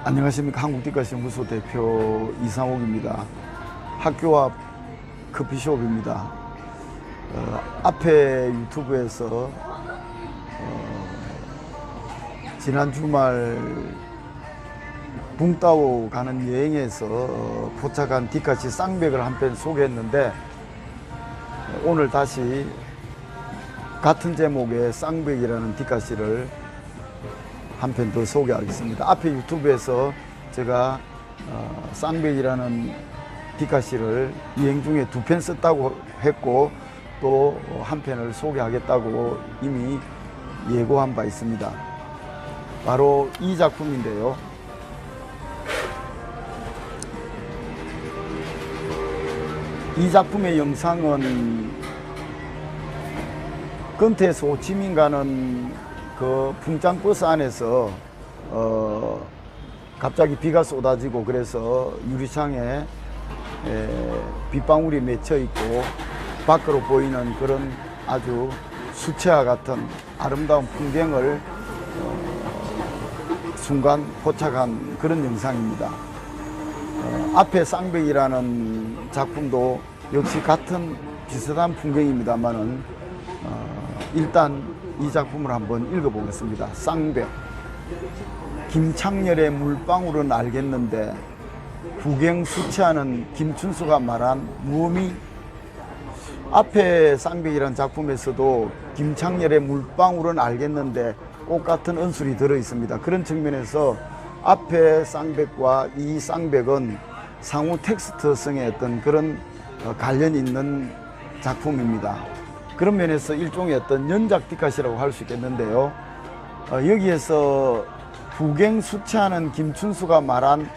안녕하십니까. 한국디카시연구소 대표 이상옥입니다. 학교 앞 커피숍입니다. 앞에 유튜브에서 지난 주말 붕따오 가는 여행에서 포착한 디카시 쌍백을 한 편 소개했는데, 오늘 다시 같은 제목의 쌍백이라는 디카시를 한 편 더 소개하겠습니다. 앞에 유튜브에서 제가 쌍백이라는 디카시를 여행 중에 2편 썼다고 했고, 또 한 편을 소개하겠다고 이미 예고한 바 있습니다. 바로 이 작품인데요. 이 작품의 영상은 건태에서 호치민 가는 그 풍장버스 안에서 갑자기 비가 쏟아지고, 그래서 유리창에 빗방울이 맺혀 있고 밖으로 보이는 그런 아주 수채화 같은 아름다운 풍경을 순간 포착한 그런 영상입니다. 앞에 쌍백이라는 작품도 역시 같은 비슷한 풍경입니다만은 일단 이 작품을 한번 읽어보겠습니다. 쌍백. 김창렬의 물방울은 알겠는데 구경 수치하는 김춘수가 말한 무음이. 앞에 쌍백이라는 작품에서도 김창렬의 물방울은 알겠는데 꽃 같은 언술이 들어 있습니다. 그런 측면에서 앞에 쌍백과 이 쌍백은 상호 텍스트성의 어떤 그런 관련이 있는 작품입니다. 그런 면에서 일종의 어떤 연작 디카시라고 할 수 있겠는데요. 여기에서 구경 수치하는 김춘수가 말한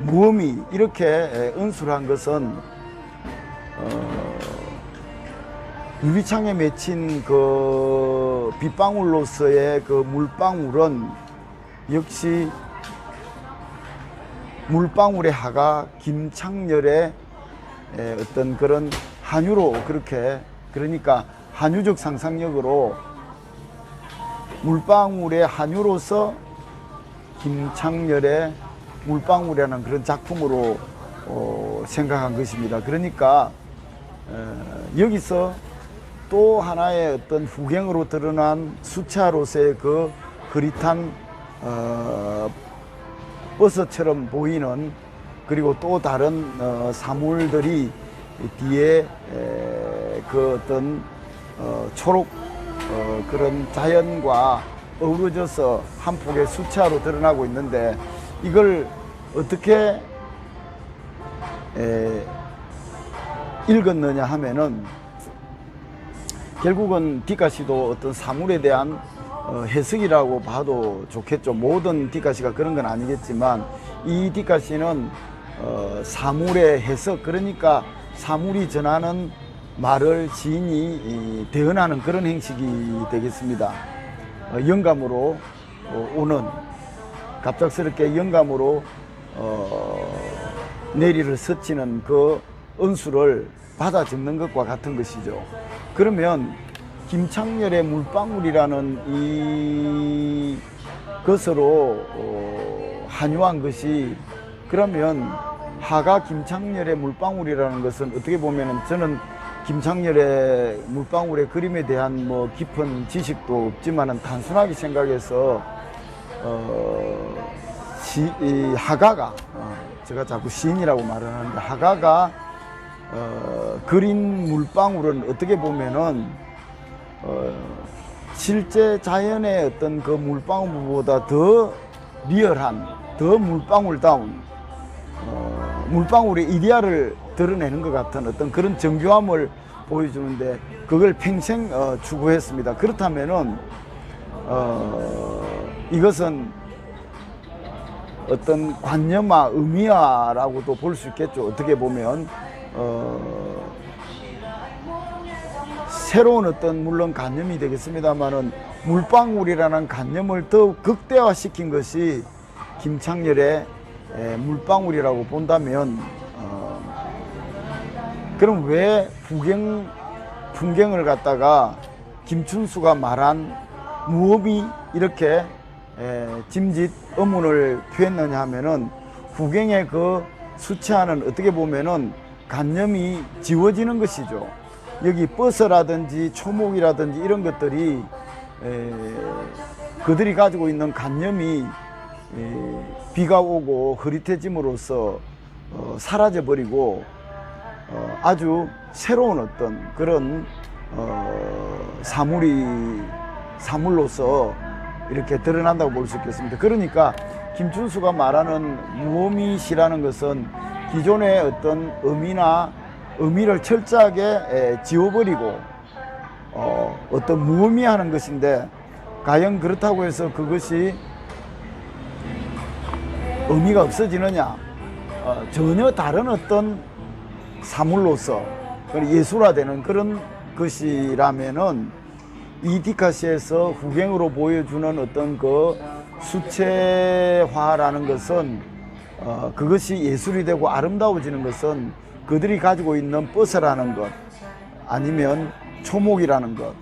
무음이 이렇게 언술한 것은 유리창에 맺힌 그 빗방울로서의 그 물방울은 역시 물방울의 하가 김창렬의 어떤 그런 한유로, 그렇게, 그러니까 한유적 상상력으로 물방울의 한유로서 김창렬의 물방울이라는 그런 작품으로 생각한 것입니다. 그러니까 여기서 또 하나의 어떤 후경으로 드러난 수채화로서의 그 흐릿한 버섯처럼 보이는, 그리고 또 다른 사물들이 뒤에 그 어떤 초록 그런 자연과 어우러져서 한 폭의 수채화로 드러나고 있는데, 이걸 어떻게 읽었느냐 하면은 결국은 디카시도 어떤 사물에 대한 해석이라고 봐도 좋겠죠. 모든 디카시가 그런 건 아니겠지만 이 디카시는 사물의 해석, 그러니까 사물이 전하는 말을 시인이 대언하는 그런 형식이 되겠습니다. 영감으로 오는, 갑작스럽게 영감으로 내리를 스치는 그 언수를 받아 적는 것과 같은 것이죠. 그러면 김창렬의 물방울이라는 이 것으로 한유한 것이, 그러면 하가 김창렬의 물방울이라는 것은 어떻게 보면은, 저는 김창렬의 물방울의 그림에 대한 뭐 깊은 지식도 없지만은 단순하게 생각해서 이 하가가, 제가 자꾸 시인이라고 말을 하는데, 하가가 그린 물방울은 어떻게 보면은 실제 자연의 어떤 그 물방울보다 더 리얼한, 더 물방울다운, 물방울의 이데아를 드러내는 것 같은 어떤 그런 정교함을 보여주는데, 그걸 평생 추구했습니다. 그렇다면은 이것은 어떤 관념화, 의미화라고도 볼 수 있겠죠. 어떻게 보면 새로운 어떤, 물론 관념이 되겠습니다만은 물방울이라는 관념을 더욱 극대화시킨 것이 김창렬의 물방울이라고 본다면, 그럼 왜 풍경을 갖다가 김춘수가 말한 무업이 이렇게 짐짓 어문을 표했느냐 하면은 후갱의 그 수채화는 어떻게 보면은 간념이 지워지는 것이죠. 여기 버섯라든지 초목이라든지 이런 것들이 그들이 가지고 있는 간념이 비가 오고 흐릿해짐으로써 사라져 버리고 아주 새로운 어떤 그런 사물로서 이렇게 드러난다고 볼 수 있겠습니다. 그러니까 김춘수가 말하는 무의미시라는 것은 기존의 어떤 의미를 철저하게 지워버리고 어떤 무의미하는 것인데, 과연 그렇다고 해서 그것이 의미가 없어지느냐? 전혀 다른 어떤 사물로서 예술화되는 그런 것이라면은 이 디카시에서 후갱으로 보여주는 어떤 그 수채화라는 것은 그것이 예술이 되고 아름다워지는 것은 그들이 가지고 있는 버섯라는 것, 아니면 초목이라는 것,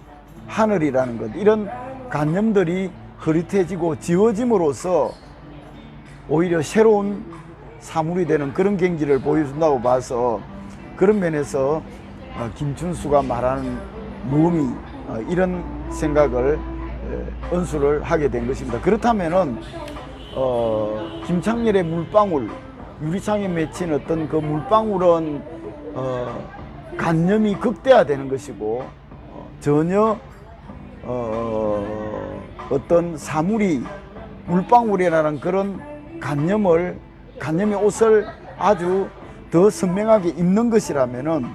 하늘이라는 것, 이런 관념들이 흐릿해지고 지워짐으로써 오히려 새로운 사물이 되는 그런 경지를 보여준다고 봐서, 그런 면에서 김춘수가 말하는 무의미, 이런 생각을 언수를 하게 된 것입니다. 그렇다면은 김창렬의 물방울, 유리창에 맺힌 어떤 그 물방울은 간념이 극대화되는 것이고 전혀 어떤 사물이 물방울이라는 그런 간념의 옷을 아주 더 선명하게 입는 것이라면은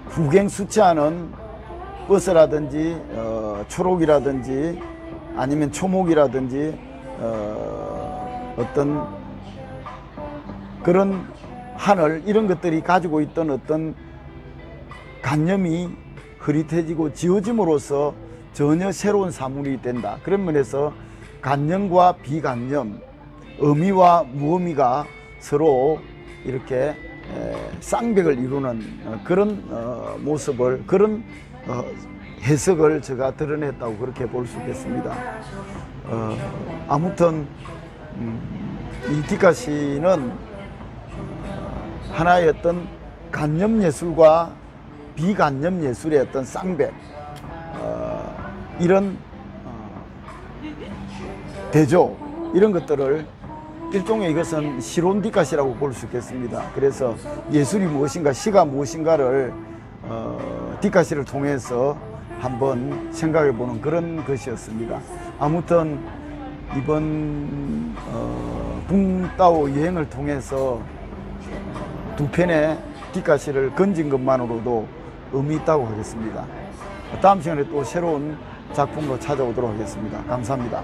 후갱 수채화는 버섯라든지 초록이라든지 아니면 초목이라든지 어떤 그런 하늘, 이런 것들이 가지고 있던 어떤 간념이 흐릿해지고 지워짐으로써 전혀 새로운 사물이 된다. 그런 면에서 간념과 비간념, 의미와 무의미가 서로 이렇게 쌍벽을 이루는 그런 모습을, 그런 해석을 제가 드러냈다고 그렇게 볼 수 있겠습니다. 아무튼 이 디카시는 하나의 어떤 간념 예술과 비간념 예술의 어떤 쌍벽, 이런 대조, 이런 것들을 일종의 이것은 실온 디카시라고 볼 수 있겠습니다. 그래서 예술이 무엇인가, 시가 무엇인가를 디카시를 통해서 한번 생각해 보는 그런 것이었습니다. 아무튼 이번 붕따오 여행을 통해서 두 편의 디카시를 건진 것만으로도 의미 있다고 하겠습니다. 다음 시간에 또 새로운 작품으로 찾아오도록 하겠습니다. 감사합니다.